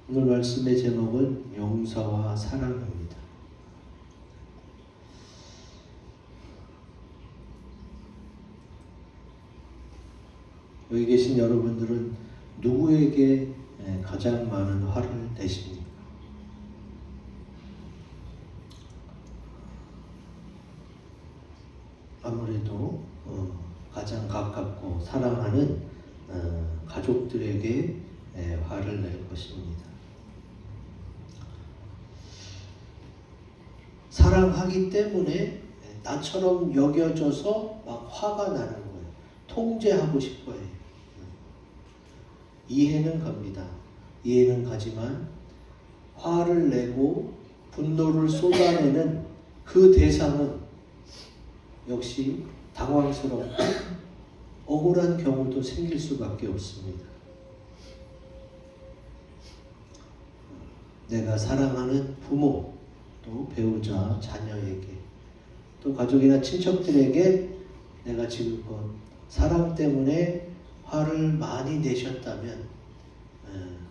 오늘 말씀의 제목은 용서와 사랑입니다. 여기 계신 여러분들은 누구에게 가장 많은 화를 내십니까? 아무래도 가장 가깝고 사랑하는 가족들에게 화를 낼 것입니다. 사랑하기 때문에 나처럼 여겨져서 막 화가 나는 거예요. 통제하고 싶어요. 이해는 갑니다. 이해는 가지만 화를 내고 분노를 쏟아내는 그 대상은 역시 당황스럽고 억울한 경우도 생길 수밖에 없습니다. 내가 사랑하는 부모, 또 배우자, 자녀에게, 또 가족이나 친척들에게 내가 지금껏 사랑 때문에 화를 많이 내셨다면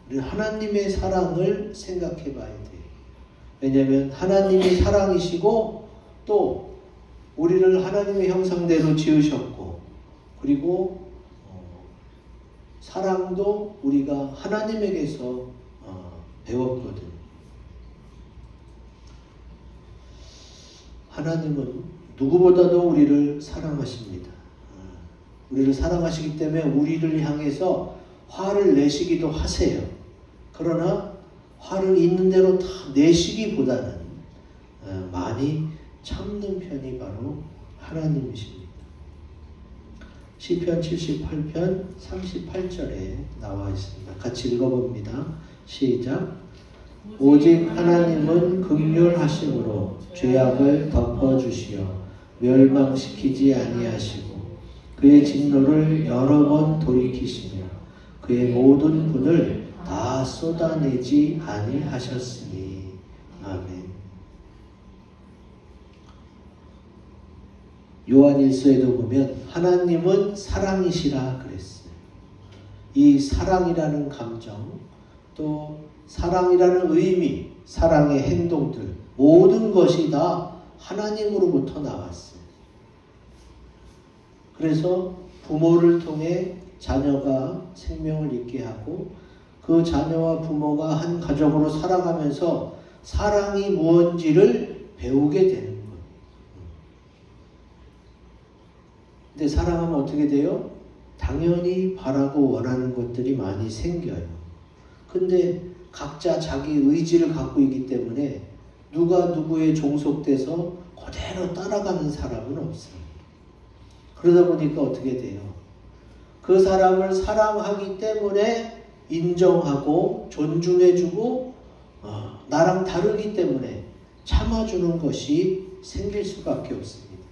우리 하나님의 사랑을 생각해 봐야 돼요. 왜냐하면 하나님이 사랑이시고 또 우리를 하나님의 형상대로 지으셨고, 그리고 사랑도 우리가 하나님에게서 배웠거든요. 하나님은 누구보다도 우리를 사랑하십니다. 우리를 사랑하시기 때문에 우리를 향해서 화를 내시기도 하세요. 그러나 화를 있는 대로 다 내시기보다는 많이 참는 편이 바로 하나님이십니다. 시편 78편 38절에 나와 있습니다. 같이 읽어봅니다. 시작. 오직 하나님은 긍휼하심으로 죄악을 덮어주시어 멸망시키지 아니하시고 그의 진노를 여러 번 돌이키시며 그의 모든 분을 다 쏟아내지 아니하셨으니. 아멘. 요한일서에도 보면 하나님은 사랑이시라 그랬어요. 이 사랑이라는 감정, 또 사랑이라는 의미, 사랑의 행동들, 모든 것이 다 하나님으로부터 나왔어요. 그래서 부모를 통해 자녀가 생명을 잊게 하고 그 자녀와 부모가 한 가족으로 살아가면서 사랑이 무엇인지를 배우게 되는 거예요. 근데 사랑하면 어떻게 돼요? 당연히 바라고 원하는 것들이 많이 생겨요. 근데 각자 자기 의지를 갖고 있기 때문에 누가 누구에 종속돼서 그대로 따라가는 사람은 없어요. 그러다 보니까 어떻게 돼요? 그 사람을 사랑하기 때문에 인정하고 존중해주고 나랑 다르기 때문에 참아주는 것이 생길 수밖에 없습니다.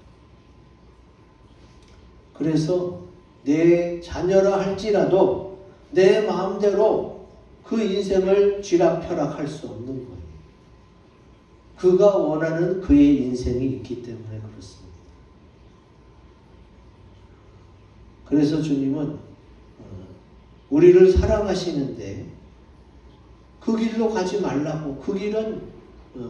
그래서 내 자녀라 할지라도 내 마음대로 그 인생을 쥐락펴락할 수 없는 거예요. 그가 원하는 그의 인생이 있기 때문에 그렇습니다. 그래서 주님은 우리를 사랑하시는데 그 길로 가지 말라고, 그 길은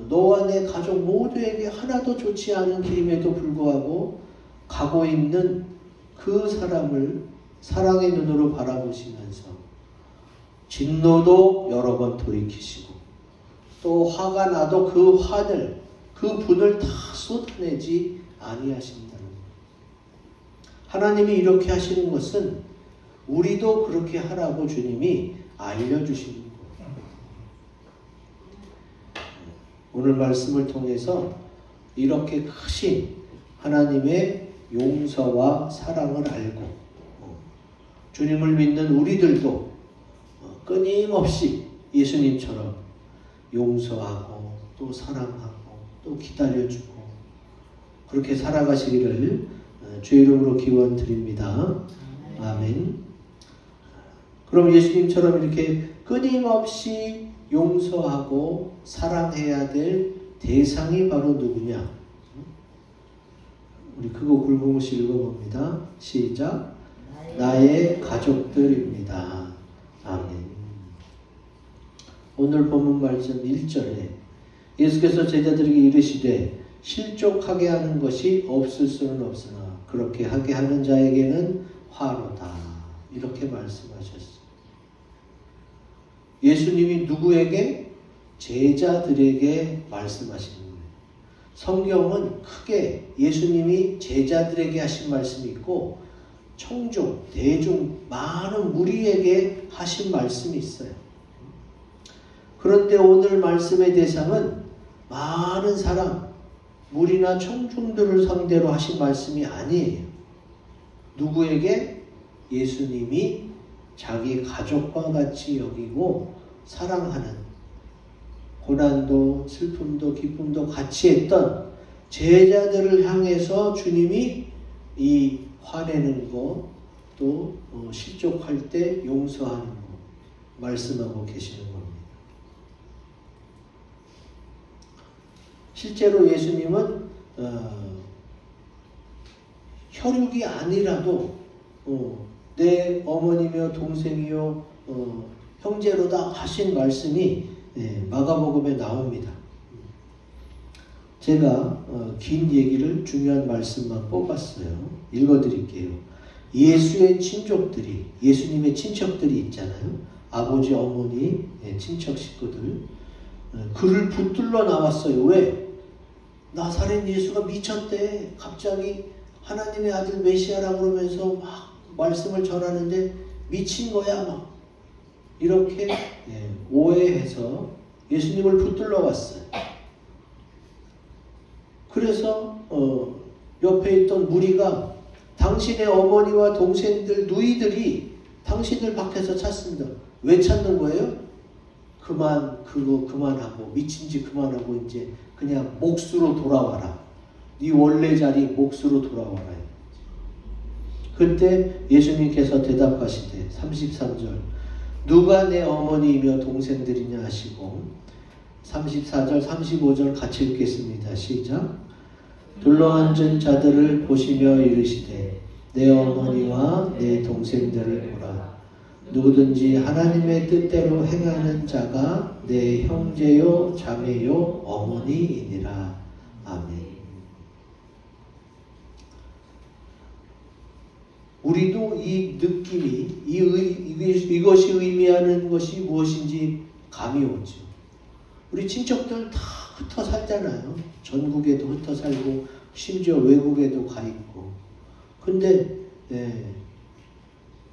너와 내 가족 모두에게 하나도 좋지 않은 길임에도 불구하고 가고 있는 그 사람을 사랑의 눈으로 바라보시면서 진노도 여러 번 돌이키시고 또 화가 나도 그 화를, 그 분을 다 쏟아내지 아니하신다는 거예요. 하나님이 이렇게 하시는 것은 우리도 그렇게 하라고 주님이 알려주시는 거예요. 오늘 말씀을 통해서 이렇게 크신 하나님의 용서와 사랑을 알고 주님을 믿는 우리들도 끊임없이 예수님처럼 용서하고 또 사랑하고 또 기다려주고 그렇게 살아가시기를 주의 이름으로 기원드립니다. 아멘. 그럼 예수님처럼 이렇게 끊임없이 용서하고 사랑해야 될 대상이 바로 누구냐? 우리 그거 굵은글씨 읽어봅니다. 시작. 나의 가족들입니다. 아멘. 오늘 오늘 본문 말씀 1절에 예수께서 제자들에게 이르시되 실족하게 하는 것이 없을 수는 없으나 그렇게 하게 하는 자에게는 화로다. 이렇게 말씀하셨어요. 예수님이 누구에게? 제자들에게 말씀하시는 거예요. 성경은 크게 예수님이 제자들에게 하신 말씀이 있고 청중, 대중, 많은 무리에게 하신 말씀이 있어요. 그런데 오늘 말씀의 대상은 많은 사람, 무리나 청중들을 상대로 하신 말씀이 아니에요. 누구에게? 예수님이 자기 가족과 같이 여기고 사랑하는, 고난도 슬픔도 기쁨도 같이 했던 제자들을 향해서 주님이 이 화내는 것, 또 실족할 때 용서하는 것 말씀하고 계시는 겁니다. 실제로 예수님은 혈육이 아니라도 내 어머니며 동생이요 형제로다 하신 말씀이 마가복음에 나옵니다. 제가 긴 얘기를 중요한 말씀만 뽑았어요. 읽어드릴게요. 예수의 친족들이, 예수님의 친척들이 있잖아요. 아버지, 어머니, 친척 식구들. 그를 붙들러 나왔어요. 왜? 나사렛 예수가 미쳤대. 갑자기 하나님의 아들 메시아라고 그러면서 막 말씀을 전하는데 미친 거야 막. 이렇게 오해해서 예수님을 붙들러 왔어요. 그래서 옆에 있던 무리가 당신의 어머니와 동생들, 누이들이 당신을 밖에서 찾습니다. 왜 찾는 거예요? 그거 그만하고 미친 짓 그만하고 이제 그냥 몫으로 돌아와라. 네 원래 자리 몫으로 돌아와라. 그때 예수님께서 대답하시되 33절 누가 내 어머니이며 동생들이냐 하시고 34절 35절 같이 읽겠습니다. 시작. 둘러앉은 자들을 보시며 이르시되 내 어머니와 내 동생들을 보라. 누구든지 하나님의 뜻대로 행하는 자가 내 형제요 자매요 어머니이니라. 아멘. 우리도 이 느낌이 이것이 의미하는 것이 무엇인지 감이 오죠. 우리 친척들 다 흩어 살잖아요. 전국에도 흩어 살고 심지어 외국에도 가 있고. 근데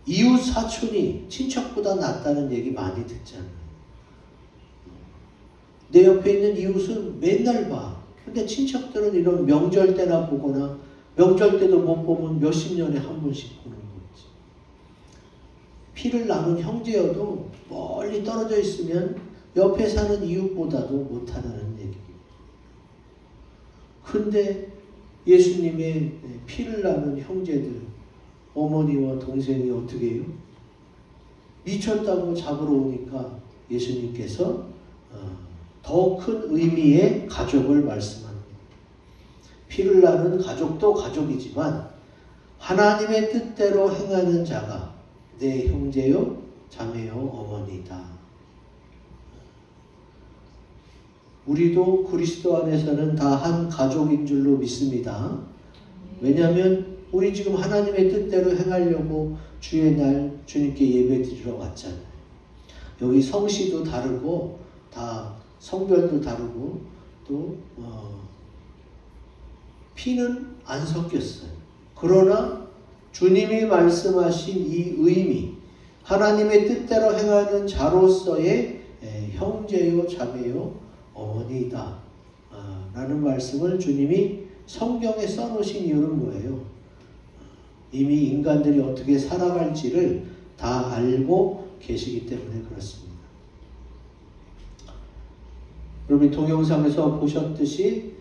이웃 사촌이 친척보다 낫다는 얘기 많이 듣잖아요. 내 옆에 있는 이웃은 맨날 봐. 근데 친척들은 이런 명절 때나 보거나 명절 때도 못 보면 몇십 년에 한 번씩 보는 거지. 피를 나눈 형제여도 멀리 떨어져 있으면 옆에 사는 이웃보다도 못하다는 얘기입니다. 근데 예수님의 피를 나눈 형제들, 어머니와 동생이 어떻게 해요? 미쳤다고 잡으러 오니까 예수님께서 더 큰 의미의 가족을 말씀합니다. 피를 나눈 가족도 가족이지만 하나님의 뜻대로 행하는 자가 내 형제요 자매요 어머니다. 우리도 그리스도 안에서는 다 한 가족인 줄로 믿습니다. 왜냐하면 우리 지금 하나님의 뜻대로 행하려고 주의 날 주님께 예배 드리러 왔잖아요. 여기 성씨도 다르고 다 성별도 다르고 또 피는 안 섞였어요. 그러나 주님이 말씀하신 이 의미, 하나님의 뜻대로 행하는 자로서의 형제요 자매요 어머니다 라는 말씀을 주님이 성경에 써놓으신 이유는 뭐예요? 이미 인간들이 어떻게 살아갈지를 다 알고 계시기 때문에 그렇습니다. 여러분이 동영상에서 보셨듯이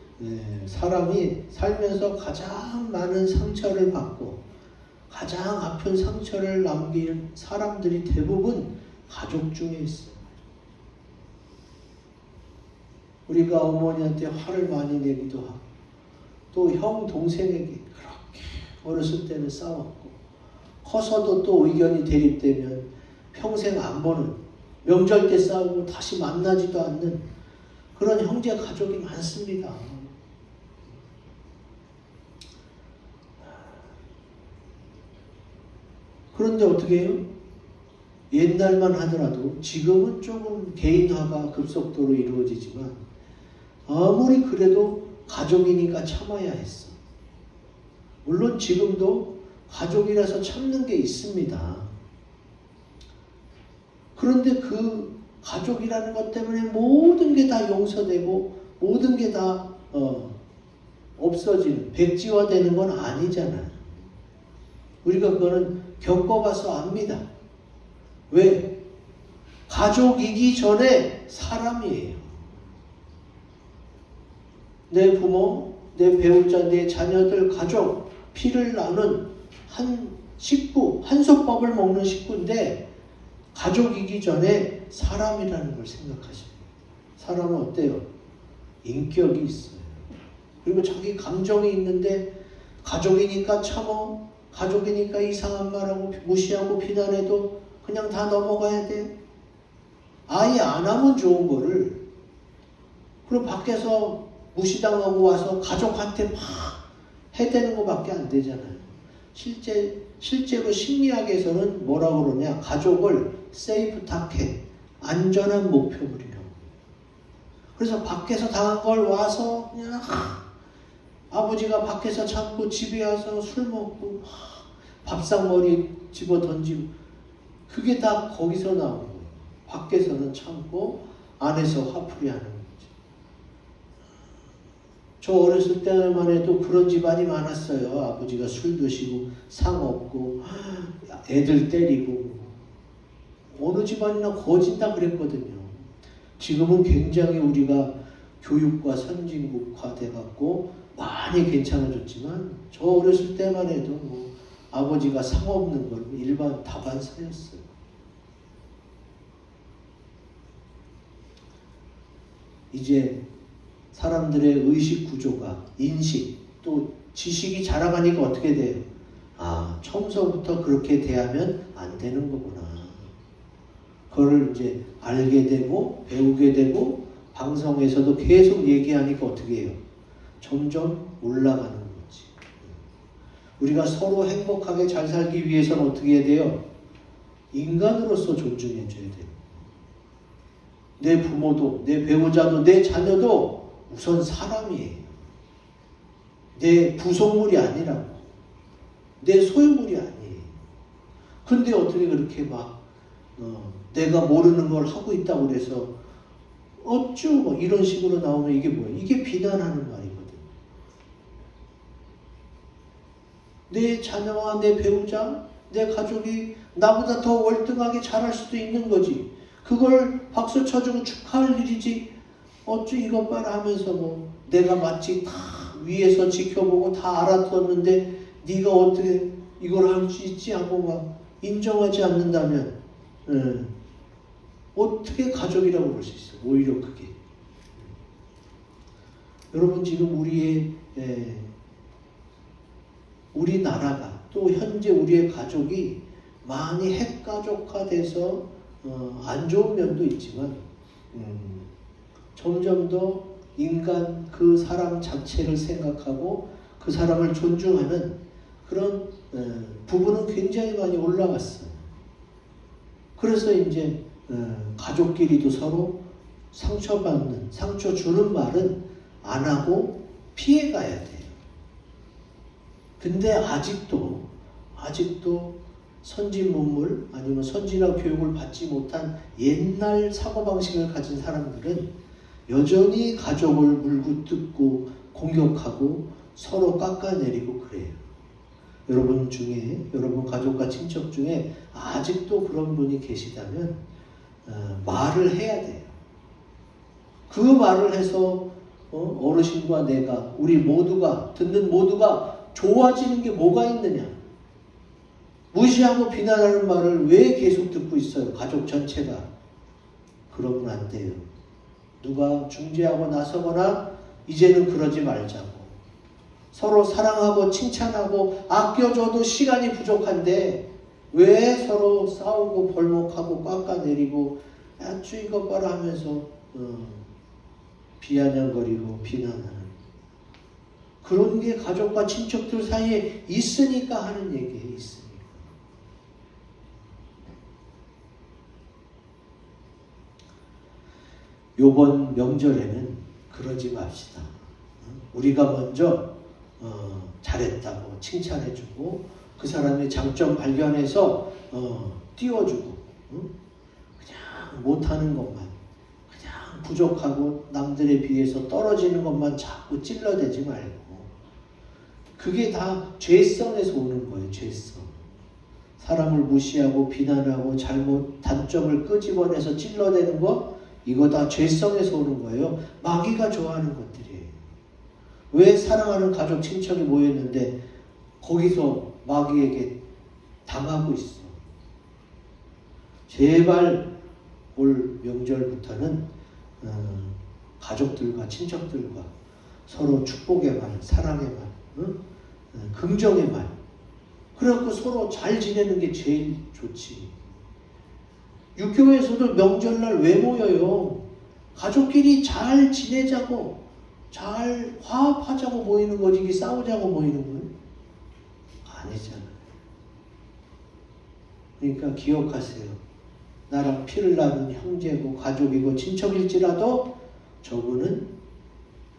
사람이 살면서 가장 많은 상처를 받고 가장 아픈 상처를 남긴 사람들이 대부분 가족 중에 있어요. 우리가 어머니한테 화를 많이 내기도 하고 또 형, 동생에게 그렇게 어렸을 때는 싸웠고 커서도 또 의견이 대립되면 평생 안 보는 명절 때 싸우고 다시 만나지도 않는 그런 형제 가족이 많습니다. 그런데 어떻게 해요? 옛날만 하더라도 지금은 조금 개인화가 급속도로 이루어지지만 아무리 그래도 가족이니까 참아야 했어. 물론 지금도 가족이라서 참는 게 있습니다. 그런데 그 가족이라는 것 때문에 모든 게 다 용서되고 모든 게 다 없어지는, 백지화되는 건 아니잖아요. 우리가 그거는 겪어봐서 압니다. 왜? 가족이기 전에 사람이에요. 내 부모, 내 배우자, 내 자녀들, 가족, 피를 나눈 한 식구, 한솥밥을 먹는 식구인데 가족이기 전에 사람이라는 걸 생각하십니다. 사람은 어때요? 인격이 있어요. 그리고 자기 감정이 있는데 가족이니까 참어, 가족이니까 이상한 말하고 무시하고 비난해도 그냥 다 넘어가야 돼. 아예 안 하면 좋은 거를 그럼 밖에서 무시당하고 와서 가족한테 막 해대는 것밖에 안 되잖아요. 실제로 심리학에서는 뭐라고 그러냐, 가족을 세이프 타켓, 안전한 목표물이라고. 그래서 밖에서 당한 걸 와서 그냥 아버지가 밖에서 참고 집에 와서 술 먹고 밥상머리 집어 던지고 그게 다 거기서 나오는 거예요. 밖에서는 참고 안에서 화풀이 하는 거죠. 저 어렸을 때만 해도 그런 집안이 많았어요. 아버지가 술 드시고 상 없고 애들 때리고 어느 집안이나 거진다 그랬거든요. 지금은 굉장히 우리가 교육과 선진국화 돼갖고 많이 괜찮아졌지만 저 어렸을 때만 해도 뭐 아버지가 상 없는 건 일반 다반사였어요. 이제 사람들의 의식 구조가, 인식, 또 지식이 자라가니까 어떻게 돼요? 아, 처음서부터 그렇게 대하면 안 되는 거구나. 그걸 이제 알게 되고 배우게 되고 방송에서도 계속 얘기하니까 어떻게 해요? 점점 올라가는 거지. 우리가 서로 행복하게 잘 살기 위해서는 어떻게 해야 돼요? 인간으로서 존중해 줘야 돼요. 내 부모도, 내 배우자도, 내 자녀도 우선 사람이에요. 내 부속물이 아니라고. 내 소유물이 아니에요. 근데 어떻게 그렇게 막 내가 모르는 걸 하고 있다고 그래서 어쭈 뭐 이런 식으로 나오면 이게 뭐예요? 이게 비난하는 말이거든. 내 자녀와 내 배우자, 내 가족이 나보다 더 월등하게 잘할 수도 있는 거지. 그걸 박수 쳐주고 축하할 일이지. 어쭈 이것 봐라 하면서 뭐 내가 마치 다 위에서 지켜보고 다 알아뒀는데 네가 어떻게 이걸 할 수 있지 하고 막 인정하지 않는다면 어떻게 가족이라고 볼 수 있어요? 오히려 그게. 여러분 지금 우리나라가 또 현재 우리의 가족이 많이 핵가족화돼서 안 좋은 면도 있지만 점점 더 인간 그 사람 자체를 생각하고 그 사람을 존중하는 그런 부분은 굉장히 많이 올라갔어요. 그래서 이제 가족끼리도 서로 상처 주는 말은 안 하고 피해가야 돼요. 근데 아직도 선진문물 아니면 선진화 교육을 받지 못한 옛날 사고방식을 가진 사람들은 여전히 가족을 물고 뜯고 공격하고 서로 깎아내리고 그래요. 여러분 가족과 친척 중에 아직도 그런 분이 계시다면 말을 해야 돼요. 그 말을 해서 어르신과 내가 우리 모두가 듣는 모두가 좋아지는 게 뭐가 있느냐. 무시하고 비난하는 말을 왜 계속 듣고 있어요? 가족 전체가. 그러면 안 돼요. 누가 중재하고 나서거나 이제는 그러지 말자고. 서로 사랑하고 칭찬하고 아껴줘도 시간이 부족한데 왜 서로 싸우고 벌목하고 깎아내리고 아주 이것 봐라 하면서 비아냥거리고 비난하는 그런 게 가족과 친척들 사이에 있으니까 하는 얘기예요. 있으니까. 요번 명절에는 그러지 맙시다. 우리가 먼저 잘했다고 칭찬해주고 그 사람의 장점 발견해서 띄워주고 그냥 못하는 것만 그냥 부족하고 남들에 비해서 떨어지는 것만 자꾸 찔러대지 말고 그게 다 죄성에서 오는 거예요. 죄성. 사람을 무시하고 비난하고 잘못 단점을 끄집어내서 찔러대는 거 이거 다 죄성에서 오는 거예요. 마귀가 좋아하는 것들이에요. 왜 사랑하는 가족 친척이 모였는데 거기서 마귀에게 당하고 있어. 제발 올 명절부터는 가족들과 친척들과 서로 축복의 말, 사랑의 말, 긍정의 말 그래갖고 서로 잘 지내는 게 제일 좋지. 육교에서도 명절날 왜 모여요? 가족끼리 잘 지내자고 잘 화합하자고 모이는 거지 이게 싸우자고 모이는 건 아니잖아요. 그러니까 기억하세요. 나랑 피를 나눈 형제고 가족이고 친척일지라도 저분은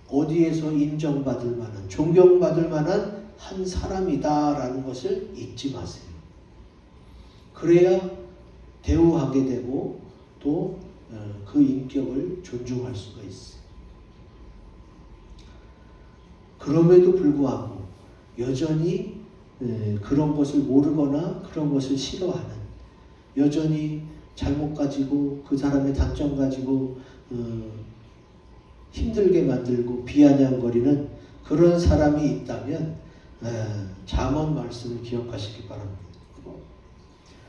어디에서 인정받을 만한 존경받을 만한 한 사람이다라는 것을 잊지 마세요. 그래야 대우하게 되고 또 그 인격을 존중할 수가 있어요. 그럼에도 불구하고 여전히 그런 것을 모르거나 그런 것을 싫어하는 여전히 잘못 가지고 그 사람의 단점 가지고 힘들게 만들고 비아냥거리는 그런 사람이 있다면 잠언 말씀을 기억하시기 바랍니다.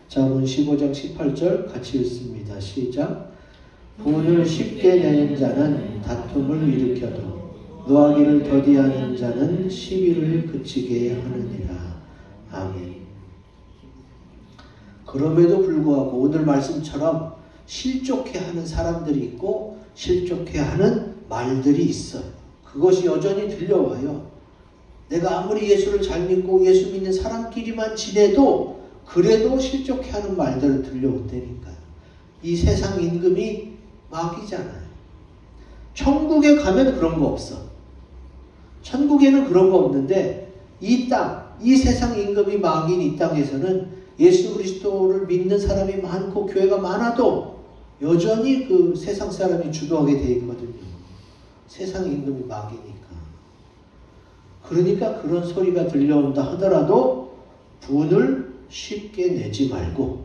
잠언 15장 18절 같이 읽습니다. 시작. 분을 쉽게 내는 자는 다툼을 일으켜도 노하기를 더디하는 자는 시비를 그치게 하느니라. 아멘. 그럼에도 불구하고 오늘 말씀처럼 실족해 하는 사람들이 있고 실족해 하는 말들이 있어요. 그것이 여전히 들려와요. 내가 아무리 예수를 잘 믿고 예수 믿는 사람끼리만 지내도 그래도 실족해 하는 말들을 들려온다니까요. 이 세상 임금이 마귀잖아요. 천국에 가면 그런 거 없어. 천국에는 그런 거 없는데 이 땅, 이 세상 임금이 마귀인 이 땅에서는 예수 그리스도를 믿는 사람이 많고 교회가 많아도 여전히 그 세상 사람이 주도하게 돼 있거든요. 세상 임금이 마귀니까. 그러니까 그런 소리가 들려온다 하더라도 분을 쉽게 내지 말고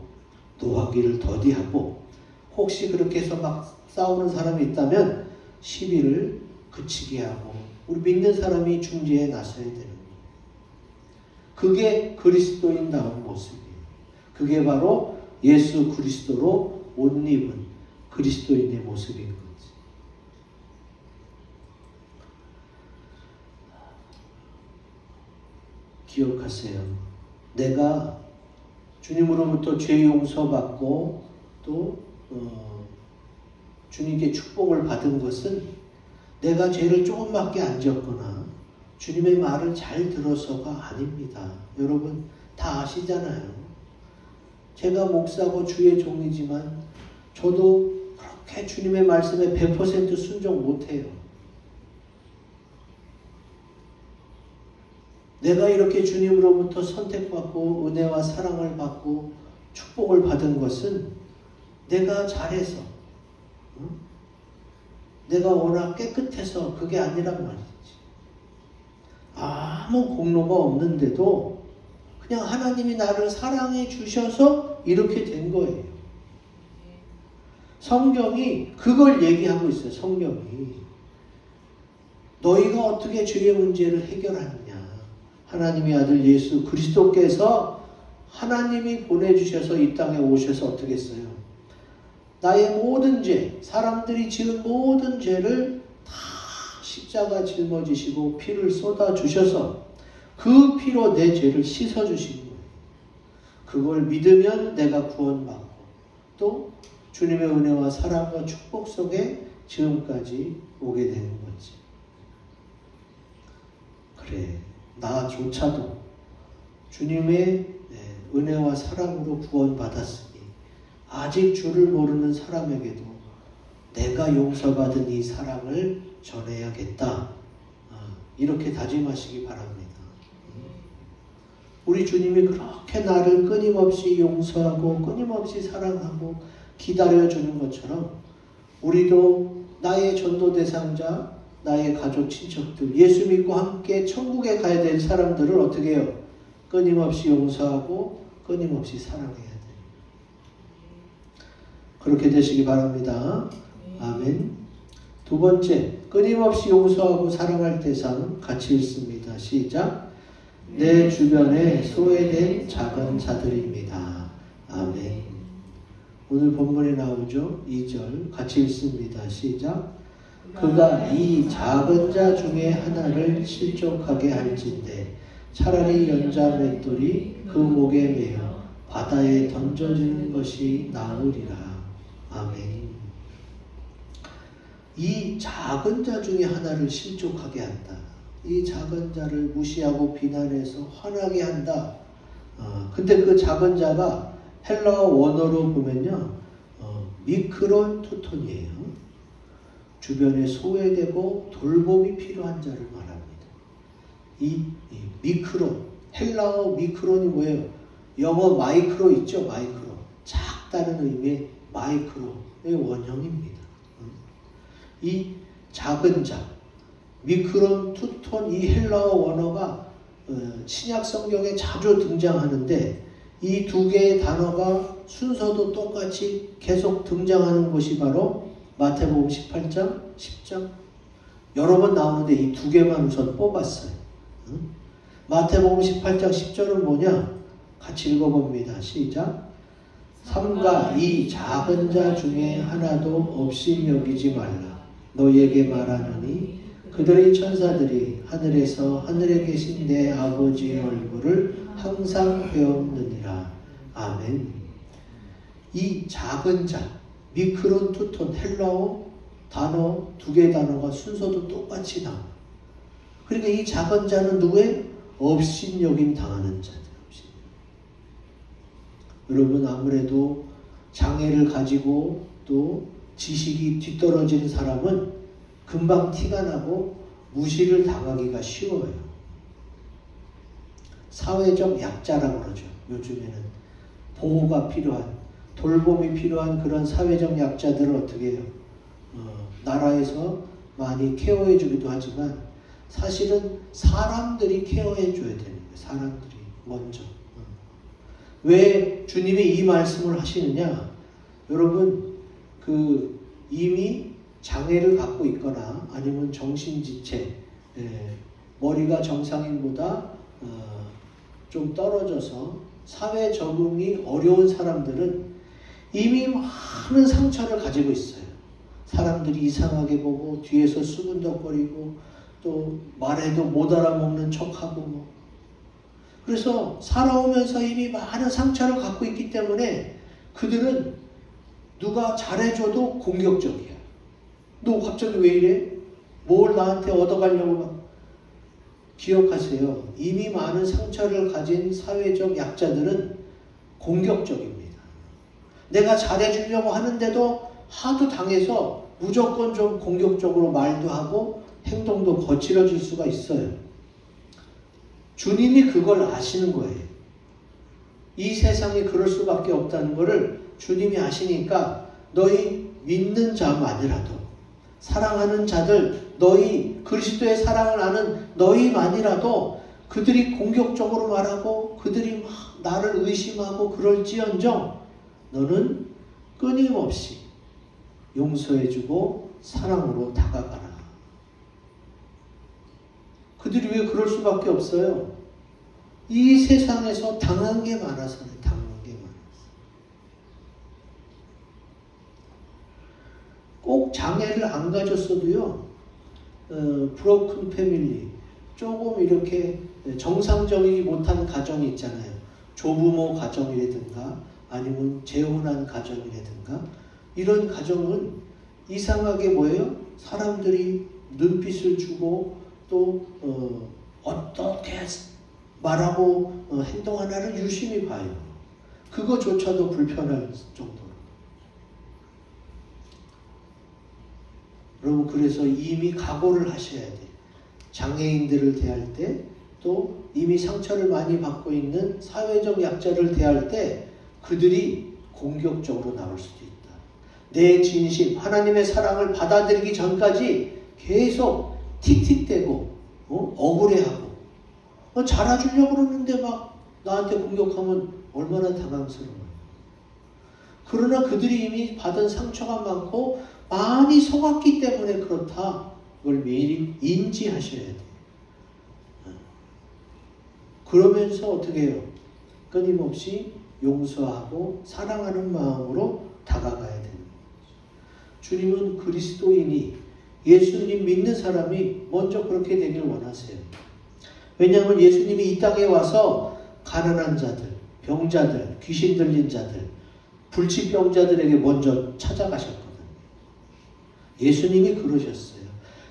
노하기를 더디하고 혹시 그렇게 해서 막 싸우는 사람이 있다면 시비를 그치게 하고 우리 믿는 사람이 중재에 나서야 되는 거예요. 그게 그리스도인다운 모습이에요. 그게 바로 예수 그리스도로 옷 입은 그리스도인의 모습인 거지. 기억하세요. 내가 주님으로부터 죄 용서받고 또 주님께 축복을 받은 것은 내가 죄를 조금밖에 안 지었거나 주님의 말을 잘 들어서가 아닙니다. 여러분 다 아시잖아요. 제가 목사고 주의 종이지만 저도 그렇게 주님의 말씀에 100% 순종 못해요. 내가 이렇게 주님으로부터 선택받고 은혜와 사랑을 받고 축복을 받은 것은 내가 잘해서 내가 워낙 깨끗해서 그게 아니란 말이지. 아무 공로가 없는데도 그냥 하나님이 나를 사랑해 주셔서 이렇게 된 거예요. 성경이 그걸 얘기하고 있어요. 성경이. 너희가 어떻게 죄의 문제를 해결하느냐. 하나님의 아들 예수 그리스도께서 하나님이 보내주셔서 이 땅에 오셔서 어떻게 했어요? 나의 모든 죄, 사람들이 지은 모든 죄를 다 십자가 짊어지시고 피를 쏟아주셔서 그 피로 내 죄를 씻어주신 거예요. 그걸 믿으면 내가 구원받고 또 주님의 은혜와 사랑과 축복 속에 지금까지 오게 되는 거지. 그래, 나조차도 주님의 은혜와 사랑으로 구원받았으니 아직 주를 모르는 사람에게도 내가 용서받은 이 사랑을 전해야겠다. 이렇게 다짐하시기 바랍니다. 우리 주님이 그렇게 나를 끊임없이 용서하고 끊임없이 사랑하고 기다려주는 것처럼 우리도 나의 전도 대상자, 나의 가족, 친척들, 예수 믿고 함께 천국에 가야 될 사람들을 어떻게 해요? 끊임없이 용서하고 끊임없이 사랑해야 돼요. 그렇게 되시기 바랍니다. 아멘. 두 번째, 끊임없이 용서하고 사랑할 대상 같이 읽습니다. 시작. 내 주변에 소외된 작은 자들입니다. 아멘. 오늘 본문에 나오죠. 2절 같이 읽습니다. 시작. 그가 이 작은 자 중에 하나를 실족하게 할진대 차라리 연자 맷돌이 그 목에 매어 바다에 던져지는 것이 나으리라. 아멘. 이 작은 자 중에 하나를 실족하게 한다. 이 작은 자를 무시하고 비난해서 화나게 한다. 근데 그 작은 자가 헬라어 원어로 보면요, 미크론 투톤이에요. 주변에 소외되고 돌봄이 필요한 자를 말합니다. 이 미크론, 헬라어 미크론이 뭐예요? 영어 마이크로 있죠? 마이크로. 작다는 의미의 마이크로의 원형입니다. 이 작은 자, 미크론, 투톤, 이 헬라어 원어가 신약 성경에 자주 등장하는데 이 두 개의 단어가 순서도 똑같이 계속 등장하는 곳이 바로 마태복음 18장, 10장 여러 번 나오는데 이 두 개만 우선 뽑았어요. 마태복음 18장 10절은 뭐냐? 같이 읽어봅니다. 시작. 삼가 이 작은 자 중에 하나도 없이 여기지 말라. 너희에게 말하노니 그들의 천사들이 하늘에서 하늘에 계신 내 아버지의 얼굴을 항상 배웠느니라. 아멘. 이 작은 자, 미크론, 투톤, 헬라어 단어 두 개의 단어가 순서도 똑같이 나와. 그러니까 이 작은 자는 누구의? 업신여김 당하는 자들. 여러분 아무래도 장애를 가지고 또 지식이 뒤떨어지는 사람은 금방 티가 나고 무시를 당하기가 쉬워요. 사회적 약자라고 그러죠. 요즘에는 보호가 필요한, 돌봄이 필요한 그런 사회적 약자들을 어떻게 해요? 나라에서 많이 케어해 주기도 하지만 사실은 사람들이 케어해 줘야 되는 거예요. 사람들이 먼저. 왜 주님이 이 말씀을 하시느냐? 여러분 이미 장애를 갖고 있거나 아니면 정신지체, 머리가 정상인보다 좀 떨어져서 사회 적응이 어려운 사람들은 이미 많은 상처를 가지고 있어요. 사람들이 이상하게 보고 뒤에서 수군덕거리고 또 말해도 못 알아먹는 척하고 그래서 살아오면서 이미 많은 상처를 갖고 있기 때문에 그들은 누가 잘해줘도 공격적이야. 너 갑자기 왜 이래? 뭘 나한테 얻어가려고 막. 기억하세요. 이미 많은 상처를 가진 사회적 약자들은 공격적입니다. 내가 잘해주려고 하는데도 하도 당해서 무조건 좀 공격적으로 말도 하고 행동도 거칠어질 수가 있어요. 주님이 그걸 아시는 거예요. 이 세상에 그럴 수밖에 없다는 것을 주님이 아시니까 너희 믿는 자만이라도, 사랑하는 자들, 너희 그리스도의 사랑을 아는 너희만이라도 그들이 공격적으로 말하고 그들이 막 나를 의심하고 그럴지언정 너는 끊임없이 용서해주고 사랑으로 다가가라. 그들이 왜 그럴 수밖에 없어요? 이 세상에서 당한 게 많아서는 당한 게 많아서. 꼭 장애를 안 가졌어도요, 브로큰 패밀리, 조금 이렇게 정상적이지 못한 가정이 있잖아요. 조부모 가정이라든가 아니면 재혼한 가정이라든가 이런 가정은 이상하게 뭐예요? 사람들이 눈빛을 주고 또 어떻게 말하고 행동하나를 유심히 봐요. 그거조차도 불편할 정도로. 여러분, 그래서 이미 각오를 하셔야 돼요. 장애인들을 대할 때, 또 이미 상처를 많이 받고 있는 사회적 약자를 대할 때 그들이 공격적으로 나올 수도 있다. 내 진심, 하나님의 사랑을 받아들이기 전까지 계속 틱틱대고 억울해하고 잘해주려고 그러는데 막 나한테 공격하면 얼마나 당황스러워요. 그러나 그들이 이미 받은 상처가 많고 많이 속았기 때문에 그렇다. 그걸 미리 인지하셔야 돼요. 그러면서 어떻게 해요? 끊임없이 용서하고 사랑하는 마음으로 다가가야 되는 거예요. 주님은 그리스도인이, 예수님 믿는 사람이 먼저 그렇게 되길 원하세요. 왜냐하면 예수님이 이 땅에 와서 가난한 자들, 병자들, 귀신 들린 자들, 불치병자들에게 먼저 찾아가셨거든요. 예수님이 그러셨어요.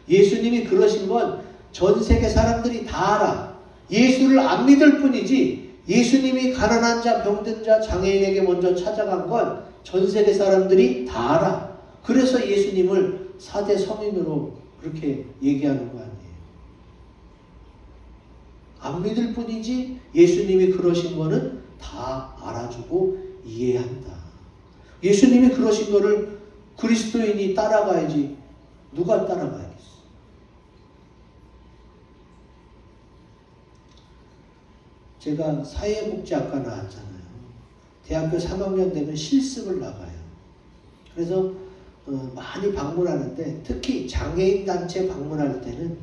예수님이 그러신 건 전 세계 사람들이 다 알아. 예수를 안 믿을 뿐이지 예수님이 가난한 자, 병든 자, 장애인에게 먼저 찾아간 건 전 세계 사람들이 다 알아. 그래서 예수님을 4대 성인으로 그렇게 얘기하는 거 아니에요. 안 믿을 뿐이지 예수님이 그러신 거는 다 알아주고 이해한다. 예수님이 그러신 거를 그리스도인이 따라가야지 누가 따라가야겠어. 제가 사회복지학과 나왔잖아요. 대학교 3학년 되면 실습을 나가요. 그래서 많이 방문하는데 특히 장애인 단체 방문할 때는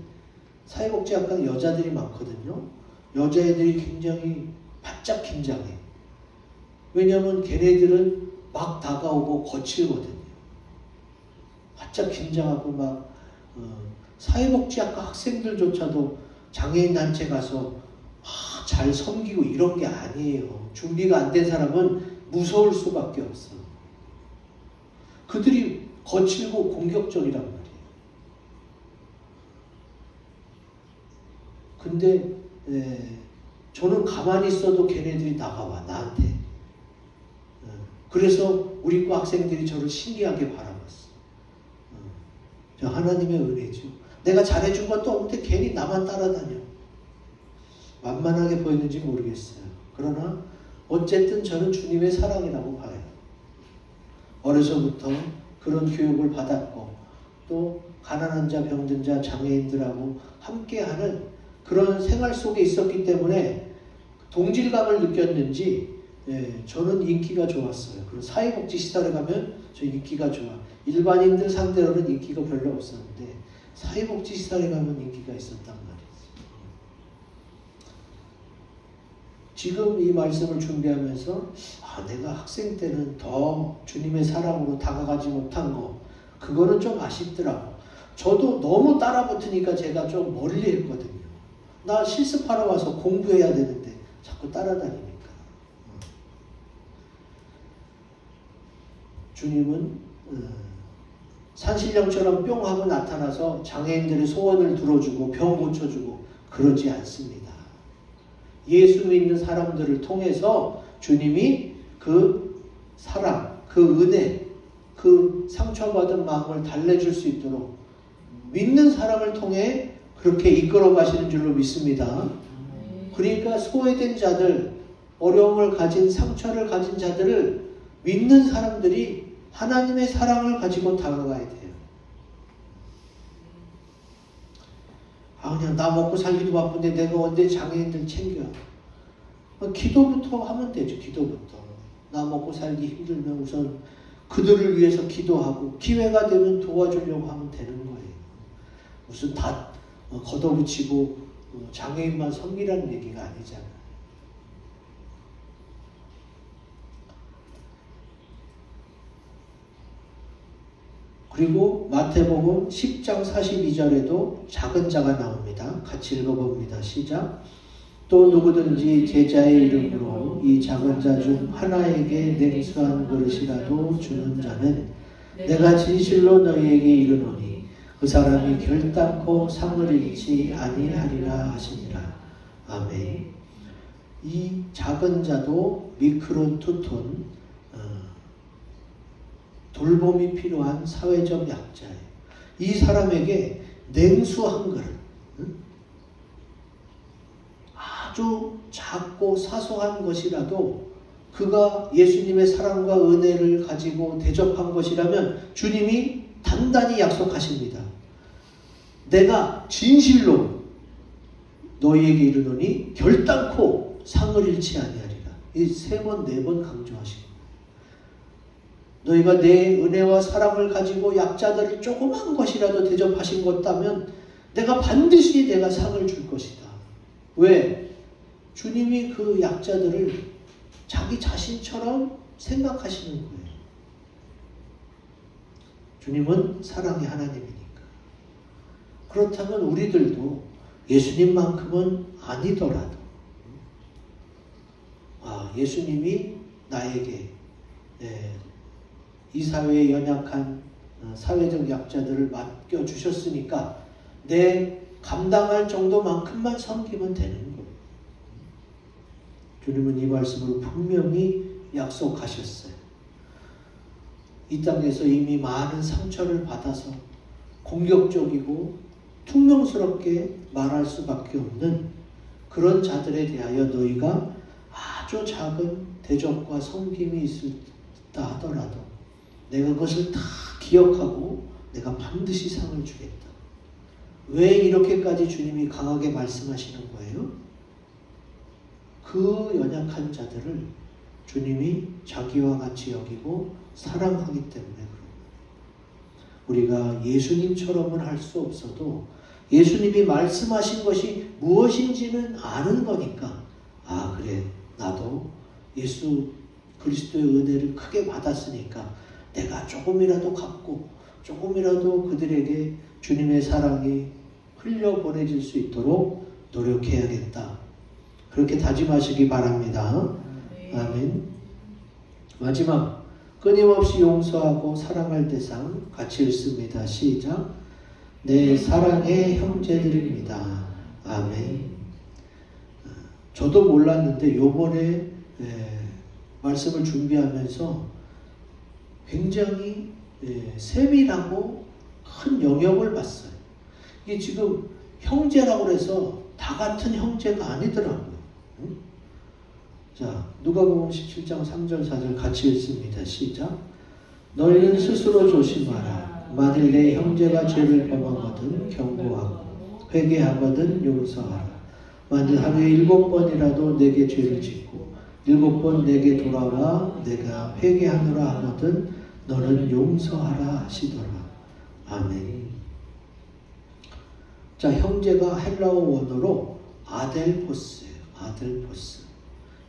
사회복지학과는 여자들이 많거든요. 여자애들이 굉장히 바짝 긴장해. 왜냐하면 걔네들은 막 다가오고 거칠거든요. 바짝 긴장하고 막 사회복지학과 학생들조차도 장애인 단체 가서 잘 섬기고 이런 게 아니에요. 준비가 안 된 사람은 무서울 수밖에 없어. 그들이 거칠고 공격적이란 말이에요. 근데 저는 가만히 있어도 걔네들이 다가와 나한테. 그래서 우리 과 학생들이 저를 신기하게 바라봤어. 저 하나님의 은혜죠. 내가 잘해준 것도 없는데 괜히 나만 따라다녀. 만만하게 보이는지 모르겠어요. 그러나 어쨌든 저는 주님의 사랑이라고 봐요. 어려서부터 그런 교육을 받았고 또 가난한 자, 병든 자, 장애인들하고 함께하는 그런 생활 속에 있었기 때문에 동질감을 느꼈는지 저는 인기가 좋았어요. 그리고 사회복지 시설에 가면 저 인기가 좋아. 일반인들 상대로는 인기가 별로 없었는데 사회복지 시설에 가면 인기가 있었단 말이에요. 지금 이 말씀을 준비하면서 내가 학생 때는 더 주님의 사랑으로 다가가지 못한 거 그거는 좀 아쉽더라고. 저도 너무 따라붙으니까 제가 좀 멀리 했거든요. 나 실습하러 와서 공부해야 되는데 자꾸 따라다니니까. 주님은 산신령처럼 뿅 하고 나타나서 장애인들의 소원을 들어주고 병 고쳐주고 그러지 않습니다. 예수 믿는 사람들을 통해서 주님이 그 사랑, 그 은혜, 그 상처받은 마음을 달래줄 수 있도록 믿는 사람을 통해 그렇게 이끌어 가시는 줄로 믿습니다. 그러니까 소외된 자들, 어려움을 가진 상처를 가진 자들을 믿는 사람들이 하나님의 사랑을 가지고 다가가야 돼요. 그냥 나 먹고 살기도 바쁜데 내가 언제 장애인들 챙겨. 기도부터 하면 되죠. 기도부터. 나 먹고 살기 힘들면 우선 그들을 위해서 기도하고 기회가 되면 도와주려고 하면 되는 거예요. 무슨 다 걷어붙이고 장애인만 섬기라는 얘기가 아니잖아요. 그리고 마태복음 10장 42절에도 작은 자가 나옵니다. 같이 읽어봅니다. 시작. 또 누구든지 제자의 이름으로 이 작은 자 중 하나에게 냉수한 그릇이라도 주는 자는 내가 진실로 너희에게 이르노니 그 사람이 결단코 상을 잃지 아니하리라 하시니라. 아멘. 이 작은 자도 미크론 투톤, 돌봄이 필요한 사회적 약자예요. 이 사람에게 냉수 한 그릇, 아주 작고 사소한 것이라도 그가 예수님의 사랑과 은혜를 가지고 대접한 것이라면 주님이 단단히 약속하십니다. 내가 진실로 너희에게 이르노니 결단코 상을 잃지 아니하리라. 이 3번, 4번 강조하십니다. 너희가 내 은혜와 사랑을 가지고 약자들을 조그만 것이라도 대접하신 것다면 내가 반드시 내가 상을 줄 것이다. 왜? 주님이 그 약자들을 자기 자신처럼 생각하시는 거예요. 주님은 사랑의 하나님이니까. 그렇다면 우리들도 예수님만큼은 아니더라도 예수님이 나에게 이 사회에 연약한 사회적 약자들을 맡겨주셨으니까 내 감당할 정도만큼만 섬기면 되는 거예요. 주님은 이 말씀으로 분명히 약속하셨어요. 이 땅에서 이미 많은 상처를 받아서 공격적이고 퉁명스럽게 말할 수밖에 없는 그런 자들에 대하여 너희가 아주 작은 대접과 섬김이 있다 하더라도 내가 그것을 다 기억하고 내가 반드시 상을 주겠다. 왜 이렇게까지 주님이 강하게 말씀하시는 거예요? 그 연약한 자들을 주님이 자기와 같이 여기고 사랑하기 때문에 그런 거예요. 우리가 예수님처럼은 할 수 없어도 예수님이 말씀하신 것이 무엇인지는 아는 거니까 그래 나도 예수 그리스도의 은혜를 크게 받았으니까 내가 조금이라도 갚고 조금이라도 그들에게 주님의 사랑이 흘려보내질 수 있도록 노력해야겠다. 그렇게 다짐하시기 바랍니다. 아멘. 마지막, 끊임없이 용서하고 사랑할 대상 같이 읽습니다. 시작. 내 사랑의 형제들입니다. 아멘. 저도 몰랐는데 요번에 말씀을 준비하면서 굉장히 세밀하고 큰 영역을 봤어요. 이게 지금 형제라고 해서 다 같은 형제가 아니더라고요. 자, 누가복음 17장 3절 4절 같이 읽습니다. 시작. 너희는 스스로 조심하라. 만일 내 형제가 죄를 범하거든 경고하고 회개하거든 용서하라. 만일 하루에 7번이라도 내게 죄를 짓고 7번 내게 돌아와 내가 회개하노라 하거든 너는 용서하라 하시더라. 아멘. 자, 형제가 헬라어 원어로 아델포스예요. 아델포스.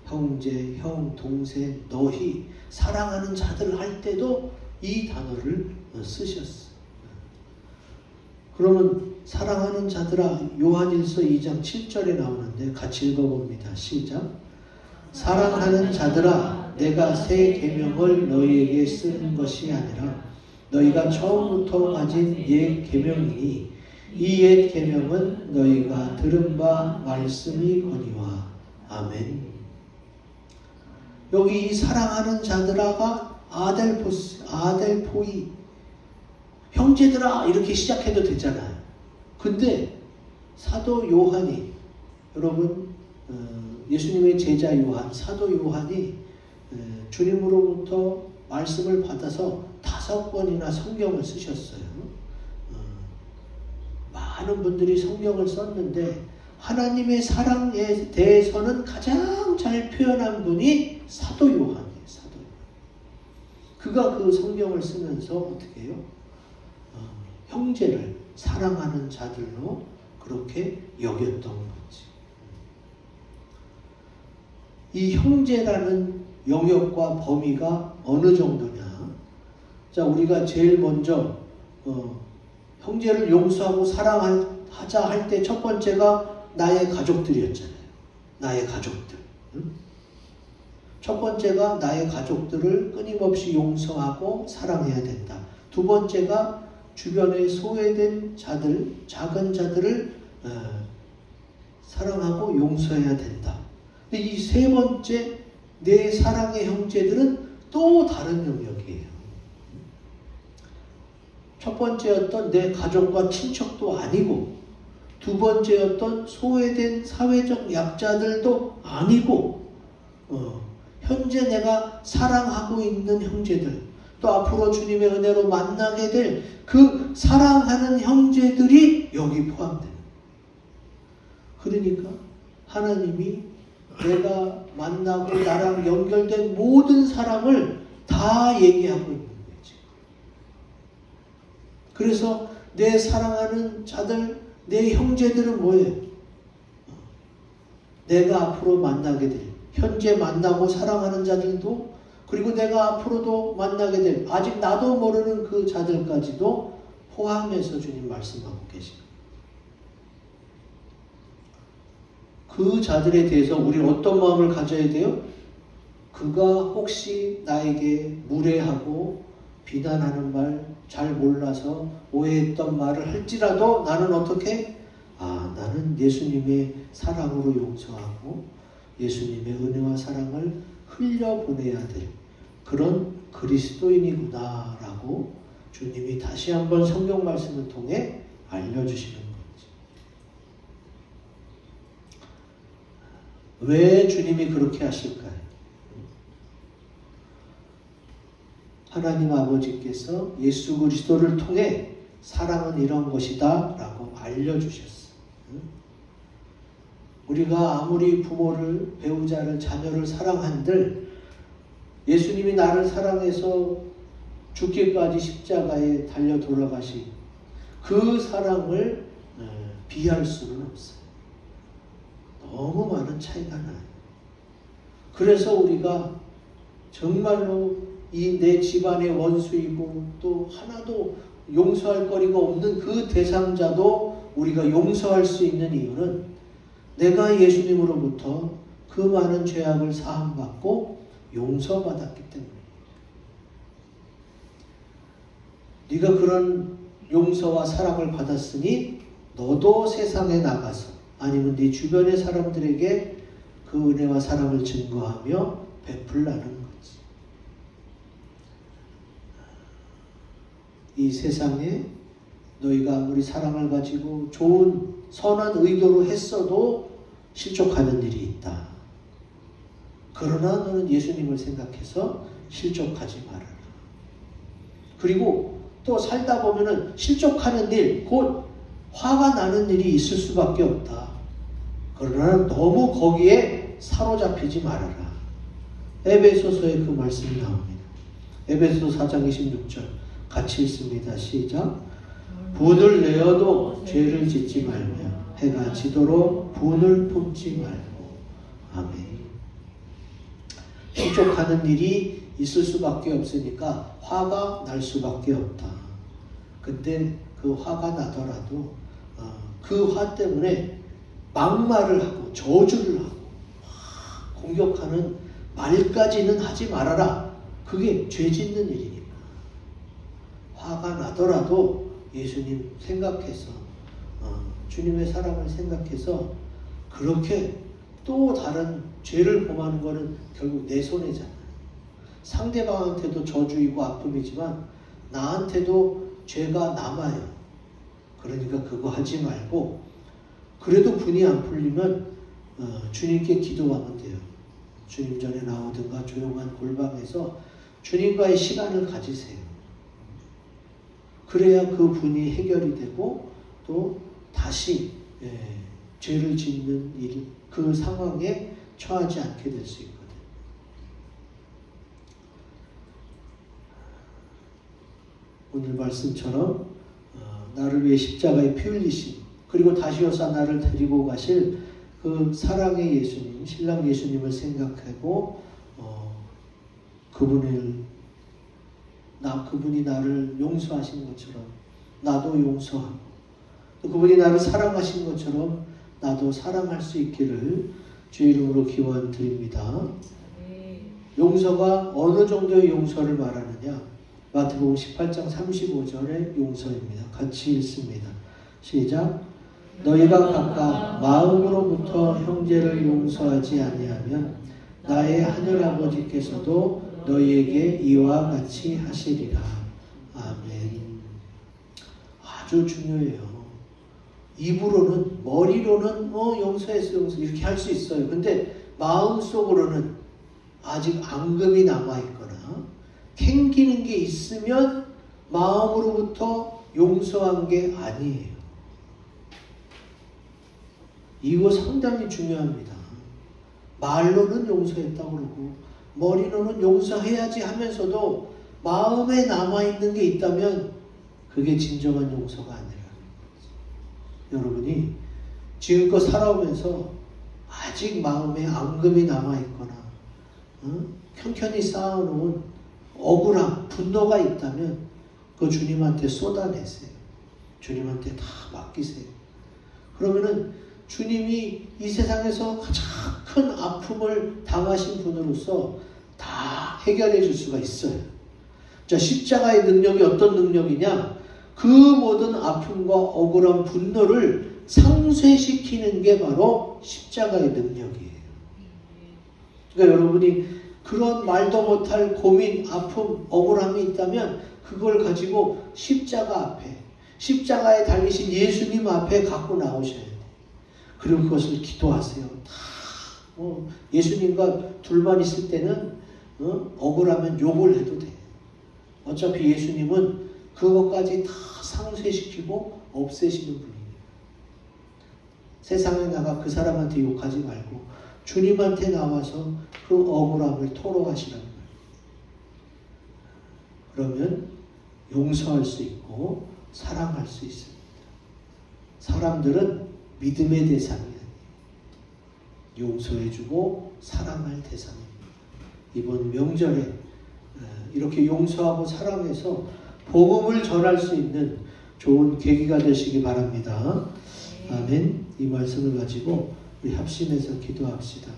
형제, 형, 동생, 너희 사랑하는 자들 할 때도 이 단어를 쓰셨어요. 그러면 사랑하는 자들아, 요한일서 2장 7절에 나오는데 같이 읽어봅니다. 시작. 사랑하는 자들아, 내가 새 계명을 너희에게 쓰는 것이 아니라 너희가 처음부터 가진 옛 계명이니 이 옛 계명은 너희가 들은 바 말씀이거니와. 아멘. 여기 이 사랑하는 자들아가 아델포스, 아델포이, 형제들아 이렇게 시작해도 되잖아요. 근데 사도 요한이, 여러분 예수님의 제자 요한, 사도 요한이 주님으로부터 말씀을 받아서 5권이나 성경을 쓰셨어요. 많은 분들이 성경을 썼는데 하나님의 사랑에 대해서는 가장 잘 표현한 분이 사도 요한이에요. 사도 요한. 그가 그 성경을 쓰면서 어떻게 해요? 형제를 사랑하는 자들로 그렇게 여겼던 거지. 이 형제라는 영역과 범위가 어느 정도냐? 자, 우리가 제일 먼저 형제를 용서하고 사랑하자 할 때 첫 번째가 나의 가족들이었잖아요. 나의 가족들. 응? 첫 번째가 나의 가족들을 끊임없이 용서하고 사랑해야 된다. 두 번째가 주변에 소외된 자들, 작은 자들을 사랑하고 용서해야 된다. 근데 이 세 번째 내 사랑의 형제들은 또 다른 영역이에요. 첫 번째였던 내 가족과 친척도 아니고, 두 번째였던 소외된 사회적 약자들도 아니고, 현재 내가 사랑하고 있는 형제들, 또 앞으로 주님의 은혜로 만나게 될 그 사랑하는 형제들이 여기 포함돼요. 그러니까 하나님이 내가 만나고 나랑 연결된 모든 사람을 다 얘기하고 있는 거지. 그래서 내 사랑하는 자들, 내 형제들은 뭐예요? 내가 앞으로 만나게 될, 현재 만나고 사랑하는 자들도, 그리고 내가 앞으로도 만나게 될, 아직 나도 모르는 그 자들까지도 포함해서 주님 말씀하고 계십니다. 그 자들에 대해서 우리는 어떤 마음을 가져야 돼요? 그가 혹시 나에게 무례하고 비난하는 말, 잘 몰라서 오해했던 말을 할지라도 나는 어떻게? 나는 예수님의 사랑으로 용서하고 예수님의 은혜와 사랑을 흘려보내야 될 그런 그리스도인이구나 라고 주님이 다시 한번 성경 말씀을 통해 알려주시는 거지. 왜 주님이 그렇게 하실까요? 하나님 아버지께서 예수 그리스도를 통해 사랑은 이런 것이다 라고 알려주셨어요. 우리가 아무리 부모를, 배우자를, 자녀를 사랑한들 예수님이 나를 사랑해서 죽기까지 십자가에 달려 돌아가신 그 사랑을 비할 수는 없어요. 너무 많은 차이가 나요. 그래서 우리가 정말로 이 내 집안의 원수이고 또 하나도 용서할 거리가 없는 그 대상자도 우리가 용서할 수 있는 이유는 내가 예수님으로부터 그 많은 죄악을 사함받고 용서받았기 때문입니다. 네가 그런 용서와 사랑을 받았으니 너도 세상에 나가서 아니면 네 주변의 사람들에게 그 은혜와 사랑을 증거하며 베풀라는 거지. 이 세상에 너희가 아무리 사랑을 가지고 좋은 선한 의도로 했어도 실족하는 일이 있다. 그러나 너는 예수님을 생각해서 실족하지 말아라. 그리고 또 살다 보면은 실족하는 일, 곧 화가 나는 일이 있을 수밖에 없다. 그러나 너무 거기에 사로잡히지 말아라. 에베소서에 그 말씀이 나옵니다. 에베소 4장 26절 같이 읽습니다. 시작. 분을 내어도 죄를 짓지 말며 해가 지도록 분을 품지 말고. 아멘. 실족하는 일이 있을 수밖에 없으니까 화가 날 수밖에 없다. 근데 그 화가 나더라도 그 화 때문에 막말을 하고 저주를 하고 공격하는 말까지는 하지 말아라. 그게 죄 짓는 일이니까. 화가 나더라도 예수님 생각해서 주님의 사랑을 생각해서 그렇게 또 다른 죄를 범하는 것은 결국 내 손해잖아요. 상대방한테도 저주이고 아픔이지만 나한테도 죄가 남아요. 그러니까 그거 하지 말고 그래도 분이 안 풀리면 주님께 기도하면 돼요. 주님 전에 나오든가 조용한 골방에서 주님과의 시간을 가지세요. 그래야 그 분이 해결이 되고 또 다시 죄를 짓는 일, 그 상황에 처하지 않게 될 수 있거든요. 오늘 말씀처럼 나를 위해 십자가에 피 흘리신 그리고 다시 오사 나를 데리고 가실 그 사랑의 예수님, 신랑 예수님을 생각하고 그분이 나를 용서하신 것처럼 나도 용서하고 또 그분이 나를 사랑하신 것처럼 나도 사랑할 수 있기를 주의 이름으로 기원드립니다. 용서가 어느 정도의 용서를 말하느냐? 마태복음 18장 35절의 용서입니다. 같이 읽습니다. 시작. 너희가 각각 마음으로부터 형제를 용서하지 아니하면 나의 하늘아버지께서도 너희에게 이와 같이 하시리라. 아멘. 아주 중요해요. 입으로는, 머리로는 용서했어 이렇게 할 수 있어요. 근데 마음속으로는 아직 앙금이 남아있거나 캥기는 게 있으면 마음으로부터 용서한 게 아니에요. 이거 상당히 중요합니다. 말로는 용서했다고 그러고 머리로는 용서해야지 하면서도 마음에 남아있는 게 있다면 그게 진정한 용서가 아니라는 거죠. 여러분이 지금껏 살아오면서 아직 마음에 앙금이 남아있거나 편편히 쌓아놓은 억울함, 분노가 있다면 그거 주님한테 쏟아내세요. 주님한테 다 맡기세요. 그러면은 주님이 이 세상에서 가장 큰 아픔을 당하신 분으로서 다 해결해 줄 수가 있어요. 자, 십자가의 능력이 어떤 능력이냐? 그 모든 아픔과 억울한 분노를 상쇄시키는 게 바로 십자가의 능력이에요. 그러니까 여러분이 그런 말도 못할 고민, 아픔, 억울함이 있다면 그걸 가지고 십자가 앞에, 십자가에 달리신 예수님 앞에 갖고 나오셔야 돼요. 그리고 그것을 기도하세요. 다 예수님과 둘만 있을 때는 억울하면 욕을 해도 돼요. 어차피 예수님은 그것까지 다 상쇄시키고 없애시는 분이에요. 세상에 나가 그 사람한테 욕하지 말고 주님한테 나와서 그 억울함을 토로하시라는 거예요. 그러면 용서할 수 있고 사랑할 수 있습니다. 사람들은 믿음의 대상이 아니에요. 용서해주고 사랑할 대상입니다. 이번 명절에 이렇게 용서하고 사랑해서 복음을 전할 수 있는 좋은 계기가 되시기 바랍니다. 아멘. 이 말씀을 가지고 우리 합심해서 기도합시다.